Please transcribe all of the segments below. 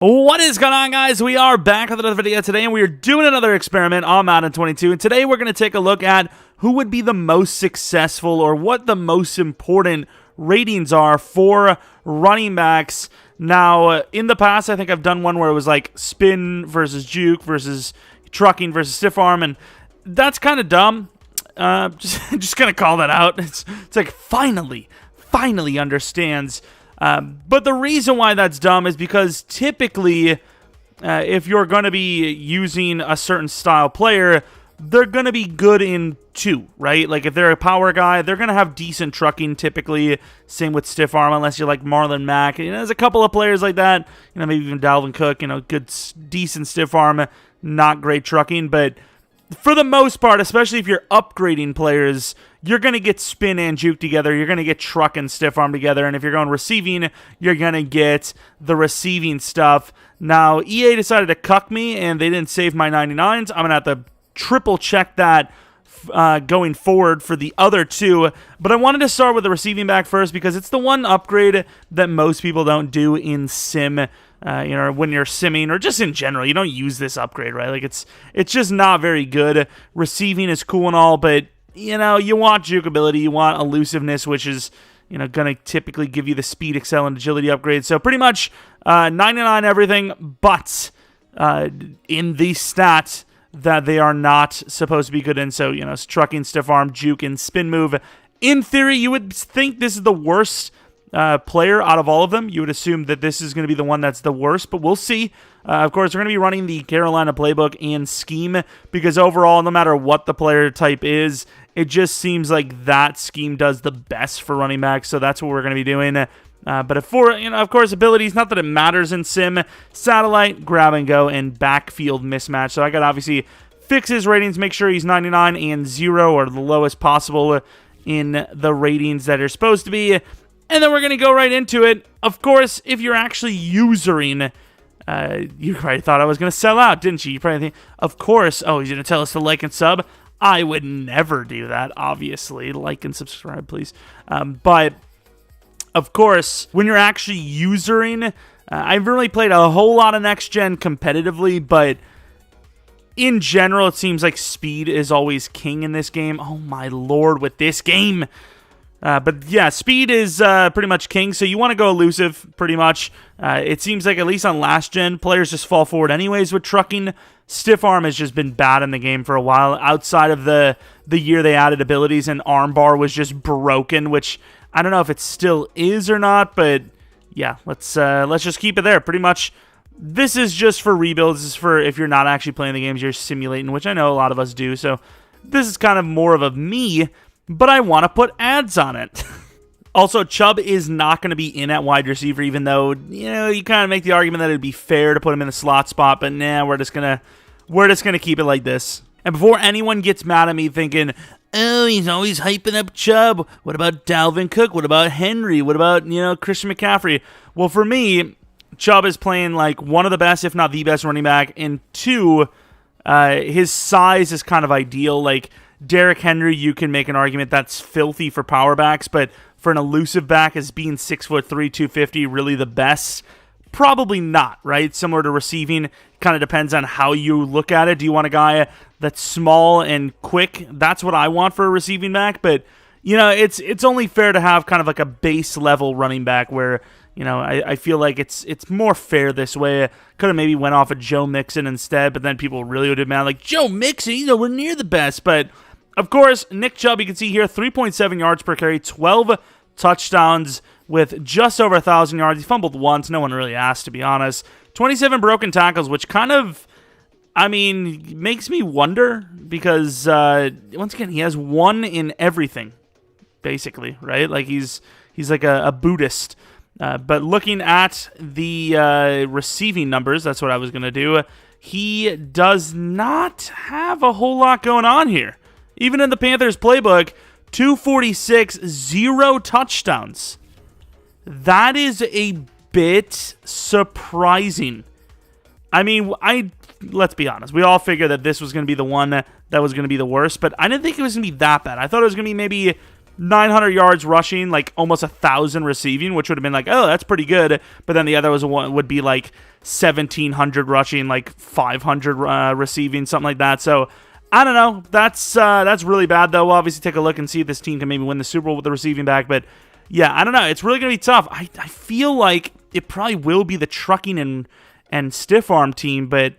What is going on, guys? We are back with another video today, and we are doing another experiment on Madden 22. And today we're going to take a look at who would be the most successful, or what the most important ratings are for running backs. Now, in the past, I think I've done one where it was like spin versus juke versus trucking versus stiff arm, and that's kind of dumb. Just gonna call that out. It's like finally understands. But the reason why that's dumb is because typically, if you're going to be using a certain style player, they're going to be good in two, right? Like if they're a power guy, they're going to have decent trucking typically. Same with stiff arm, unless you're like Marlon Mack. You know, there's a couple of players like that. You know, maybe even Dalvin Cook. You know, good, decent stiff arm, not great trucking, but for the most part, especially if you're upgrading players, you're going to get spin and juke together. You're going to get truck and stiff arm together. And if you're going receiving, you're going to get the receiving stuff. Now, EA decided to cuck me, and they didn't save my 99s. I'm going to have to triple check that going forward for the other two. But I wanted to start with the receiving back first because it's the one upgrade that most people don't do in Sim. You know, when you're simming, or just in general, you don't use this upgrade, right? Like it's just not very good. Receiving is cool and all, but you know, you want juke ability, you want elusiveness, which is, you know, gonna typically give you the speed, excel, and agility upgrade. So pretty much 99 everything, but in the stat that they are not supposed to be good in. So, you know, it's trucking, stiff arm, juke, and spin move. In theory, you would think this is the worst player out of all of them. You would assume that this is going to be the one that's the worst, but we'll see. Of course, we're going to be running the Carolina playbook and scheme, because overall, no matter what the player type is, it just seems like that scheme does the best for running backs, so that's what we're going to be doing. But for, you know, of course, abilities, not that it matters in Sim, satellite, grab and go, and backfield mismatch. So I got to obviously fix his ratings, make sure he's 99 and 0, or the lowest possible in the ratings that are supposed to be. And then we're going to go right into it. Of course, if you're actually usering, you probably thought I was going to sell out, didn't you? You probably think, of course, oh, he's going to tell us to like and sub. I would never do that, obviously. Like and subscribe, please. But, of course, when you're actually usering, I've really played a whole lot of next gen competitively, but in general, it seems like speed is always king in this game. Oh, my lord, with this game. But yeah, speed is pretty much king, so you want to go elusive, pretty much. It seems like, at least on last gen, players just fall forward anyways with trucking. Stiff arm has just been bad in the game for a while. Outside of the year they added abilities, and arm bar was just broken, which I don't know if it still is or not, but yeah, let's just keep it there. Pretty much, this is just for rebuilds. This is for if you're not actually playing the games, you're simulating, which I know a lot of us do, so this is kind of more of a me, but I want to put ads on it. Also, Chubb is not going to be in at wide receiver, even though, you know, you kind of make the argument that it'd be fair to put him in the slot spot, but nah, we're just gonna keep it like this. And before anyone gets mad at me thinking, oh, he's always hyping up Chubb, what about Dalvin Cook? What about Henry? What about, you know, Christian McCaffrey? Well, for me, Chubb is playing like one of the best, if not the best running back, and two, his size is kind of ideal. Like Derrick Henry, you can make an argument that's filthy for power backs, but for an elusive back, as being 6'3", 250, really the best? Probably not, right? Similar to receiving, kind of depends on how you look at it. Do you want a guy that's small and quick? That's what I want for a receiving back, but you know, it's only fair to have kind of like a base level running back where, you know, I feel like it's more fair this way. Could have maybe went off of Joe Mixon instead, but then people really would have been like, Joe Mixon, you know, we're near the best. But of course, Nick Chubb, you can see here, 3.7 yards per carry, 12 touchdowns with just over 1,000 yards. He fumbled once. No one really asked, to be honest. 27 broken tackles, which kind of, I mean, makes me wonder because, once again, he has one in everything, basically, right? Like he's like a Buddhist. But looking at the receiving numbers, that's what I was going to do. He does not have a whole lot going on here. Even in the Panthers playbook, 246, 0 touchdowns. That is a bit surprising. I mean, let's be honest. We all figured that this was going to be the one that was going to be the worst, but I didn't think it was going to be that bad. I thought it was going to be maybe 900 yards rushing, like almost 1,000 receiving, which would have been like, oh, that's pretty good. But then the other would be like 1,700 rushing, like 500 receiving, something like that. So I don't know. That's really bad, though. We'll obviously take a look and see if this team can maybe win the Super Bowl with the receiving back. But yeah, I don't know. It's really going to be tough. I feel like it probably will be the trucking and stiff arm team, but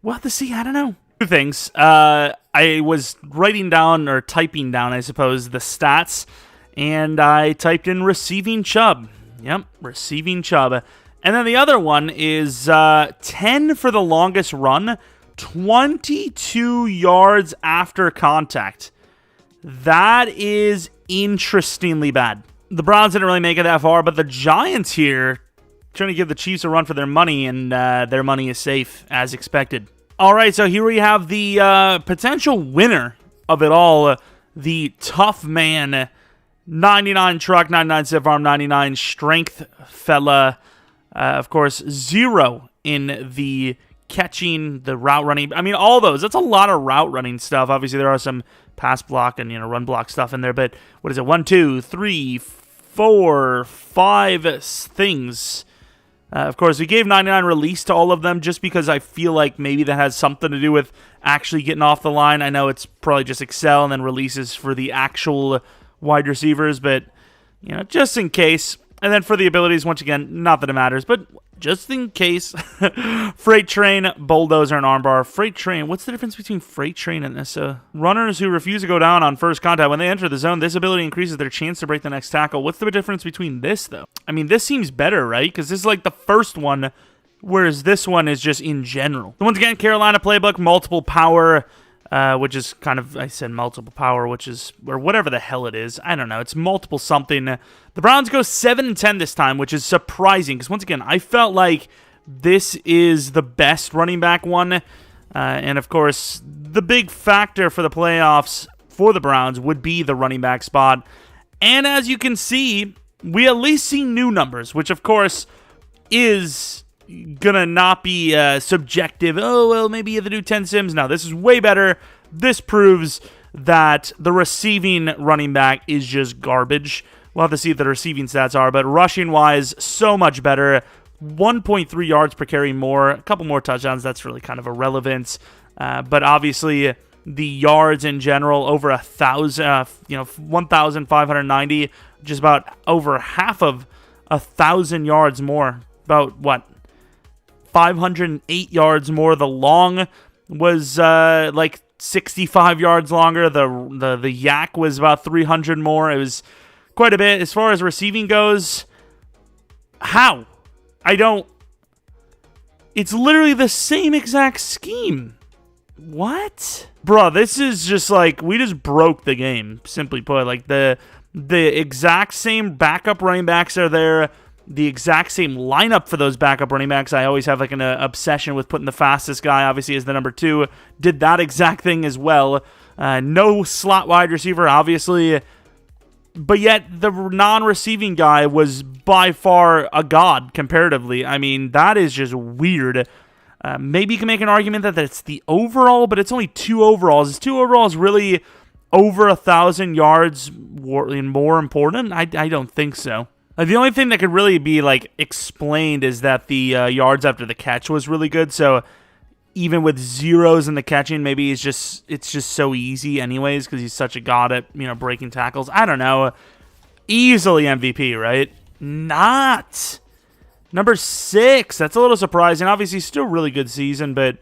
we'll have to see. I don't know. Two things. I was writing down, or typing down, I suppose, the stats, and I typed in receiving Chubb. Yep, receiving Chubb. And then the other one is 10 for the longest run, 22 yards after contact. That is interestingly bad. The Browns didn't really make it that far, but the Giants here trying to give the Chiefs a run for their money, and their money is safe, as expected. All right, so here we have the potential winner of it all, the tough man, 99 truck, 99 stiff arm, 99 strength fella. Of course, 0 in the catching, the route running. I mean, all those. That's a lot of route running stuff. Obviously, there are some pass block and run block stuff in there. But what is it? 1, 2, 3, 4, 5 things. Of course, we gave 99 release to all of them just because I feel like maybe that has something to do with actually getting off the line. I know it's probably just Excel and then releases for the actual wide receivers, but just in case. And then for the abilities, once again, not that it matters, but just in case. Freight Train, Bulldozer, and Armbar. Freight Train, what's the difference between Freight Train and this? Runners who refuse to go down on first contact. When they enter the zone, this ability increases their chance to break the next tackle. What's the difference between this, though? I mean, this seems better, right? Because this is like the first one, whereas this one is just in general. Once again, Carolina playbook, multiple power, which is kind of, I said multiple power, which is, or whatever the hell it is. I don't know. It's multiple something. The Browns go 7-10 this time, which is surprising because, once again, I felt like this is the best running back one. And, of course, the big factor for the playoffs for the Browns would be the running back spot. And as you can see, we at least see new numbers, which, of course, is gonna not be subjective. Oh, well, maybe you have to do 10 sims. No, this is way better. This proves that the receiving running back is just garbage. We'll have to see what the receiving stats are, but rushing-wise, so much better. 1.3 yards per carry more, a couple more touchdowns. That's really kind of irrelevant. But obviously, the yards in general, over 1,590, just about over half of 1,000 yards more. About, what, 508 yards more. The long was like 65 yards longer. The yak was about 300 more. It was quite a bit. As far as receiving goes, how? It's literally the same exact scheme. What? Bruh, this is just like, we just broke the game, simply put. Like, the exact same backup running backs are there. The exact same lineup for those backup running backs. I always have like an obsession with putting the fastest guy, obviously, as the number 2. Did that exact thing as well. No slot wide receiver, obviously. But yet, the non-receiving guy was by far a god, comparatively. I mean, that is just weird. Maybe you can make an argument that it's the overall, but it's only 2 overalls. Is 2 overalls really over 1,000 yards more important? I don't think so. The only thing that could really be like explained is that the yards after the catch was really good. So even with zeros in the catching, maybe it's just so easy anyways because he's such a god at breaking tackles. I don't know. Easily MVP, right? Not. Number 6. That's a little surprising. Obviously, still really good season, but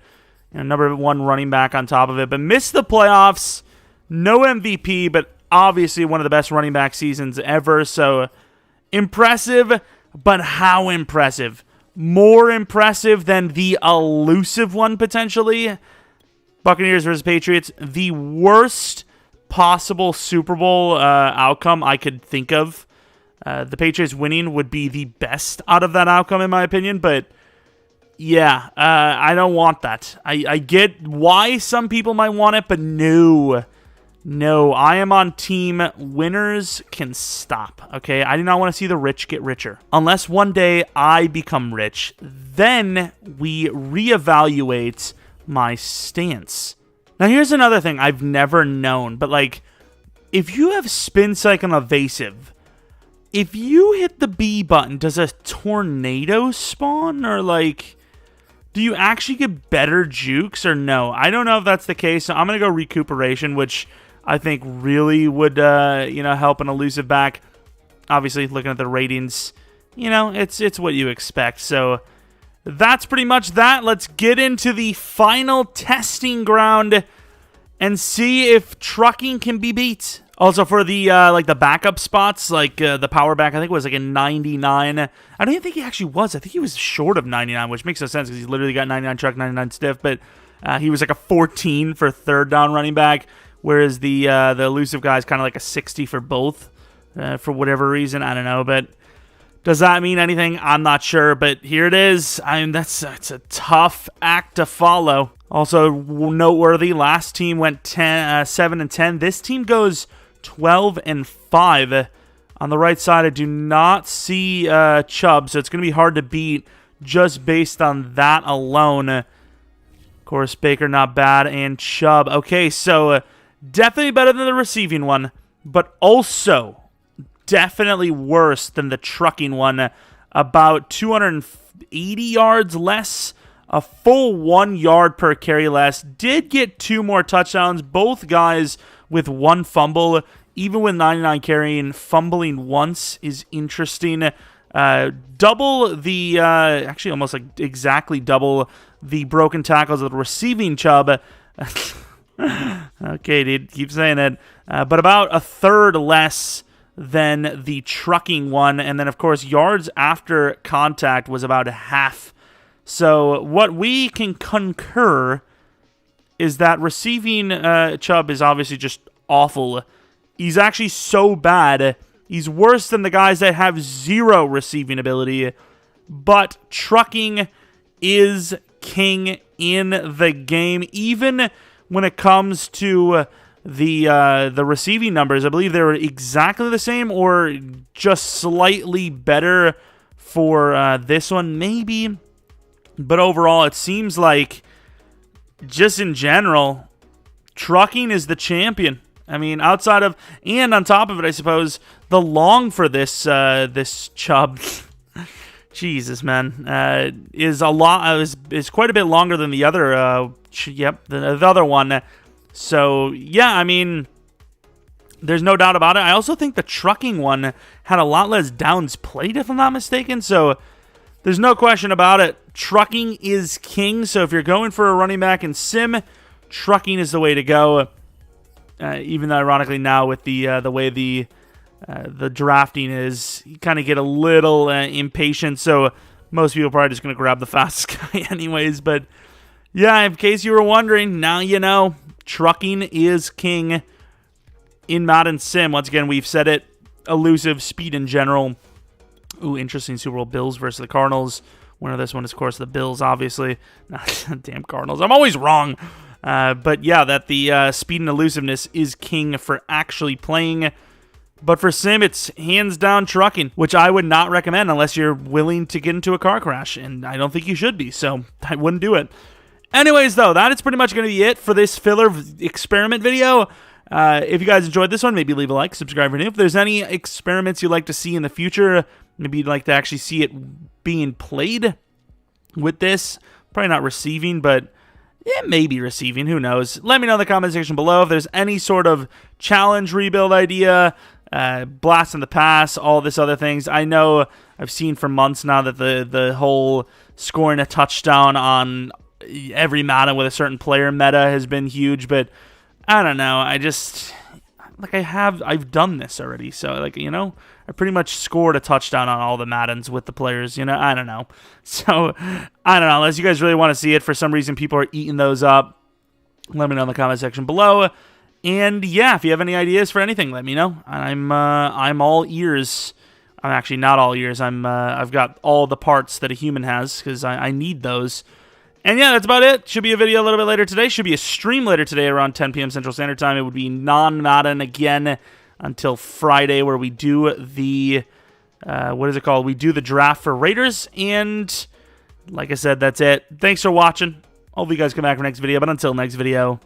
number 1 running back on top of it. But missed the playoffs. No MVP, but obviously one of the best running back seasons ever. So impressive, but how impressive? More impressive than the elusive one, potentially. Buccaneers versus Patriots. The worst possible Super Bowl outcome I could think of. The Patriots winning would be the best out of that outcome, in my opinion. But, yeah, I don't want that. I get why some people might want it, but no. No, I am on team winners can stop, okay? I do not want to see the rich get richer. Unless one day I become rich, then we reevaluate my stance. Now, here's another thing I've never known, but, like, if you have Spin Cycle and Evasive, if you hit the B button, does a tornado spawn? Or, like, do you actually get better jukes or no? I don't know if that's the case, so I'm going to go Recuperation, which I think really would, help an Elusive back. Obviously, looking at the ratings, it's what you expect. So that's pretty much that. Let's get into the final testing ground and see if trucking can be beat. Also, for the the backup spots, like the power back, I think it was like a 99. I don't even think he actually was. I think he was short of 99, which makes no sense because he's literally got 99 truck, 99 stiff. But he was like a 14 for third down running back, whereas the Elusive guy is kind of like a 60 for both for whatever reason. I don't know, but does that mean anything? I'm not sure, but here it is. That's a tough act to follow. Also noteworthy, last team went 7-10. This team goes 12-5. On the right side, I do not see Chubb, so it's going to be hard to beat just based on that alone. Of course, Baker not bad, and Chubb. Okay, so definitely better than the receiving one, but also definitely worse than the trucking one. About 280 yards less, a full 1 yard per carry less. Did get 2 more touchdowns, both guys with 1 fumble. Even with 99 carrying, fumbling once is interesting. Double the, actually almost like exactly double the broken tackles of the receiving Chubb. Okay, dude, keep saying it. But about a third less than the trucking one. And then, of course, yards after contact was about a half. So what we can concur is that receiving Chubb is obviously just awful. He's actually so bad, he's worse than the guys that have 0 receiving ability. But trucking is king in the game, even when it comes to the receiving numbers. I believe they were exactly the same or just slightly better for this one, maybe. But overall, it seems like, just in general, trucking is the champion. I mean, outside of, and on top of it, I suppose, the long for this Chubb, Jesus, man, is a lot, is quite a bit longer than the other, the other one. So, yeah, I mean, there's no doubt about it. I also think the trucking one had a lot less downs played, if I'm not mistaken. So, there's no question about it. Trucking is king. So, if you're going for a running back in Sim, trucking is the way to go. Even though, ironically, now with the way the drafting is, you kind of get a little impatient. So most people are probably just going to grab the fastest guy anyways. But yeah, in case you were wondering, now you know, trucking is king in Madden Sim. Once again, we've said it. Elusive, speed in general. Ooh, interesting. Super Bowl Bills versus the Cardinals. Winner of this one is, of course, the Bills, obviously. Damn Cardinals. I'm always wrong. But yeah, that the speed and elusiveness is king for actually playing. But for Sim, it's hands down trucking, which I would not recommend unless you're willing to get into a car crash, and I don't think you should be, so I wouldn't do it. Anyways, though, that is pretty much going to be it for this filler experiment video. If you guys enjoyed this one, maybe leave a like, subscribe if you're new. If there's any experiments you'd like to see in the future, maybe you'd like to actually see it being played with this. Probably not receiving, but yeah, maybe receiving. Who knows? Let me know in the comment section below if there's any sort of challenge rebuild idea, blast in the pass, all this other things. I know I've seen for months now that the whole scoring a touchdown on every Madden with a certain player meta has been huge, but I don't know. I just, like, I've done this already. So, like, you know, I pretty much scored a touchdown on all the Maddens with the players, you know, I don't know. So, I don't know, unless you guys really want to see it. For some reason, people are eating those up. Let me know in the comment section below. And yeah, if you have any ideas for anything, let me know. I'm all ears. I'm actually not all ears. I've got all the parts that a human has, because I need those. And yeah, that's about it. Should be a video a little bit later today. Should be a stream later today around 10 p.m. Central Standard Time. It would be non-Madden again until Friday, where we do the, what is it called? We do the draft for Raiders. And like I said, that's it. Thanks for watching. Hope you guys come back for next video. But until next video,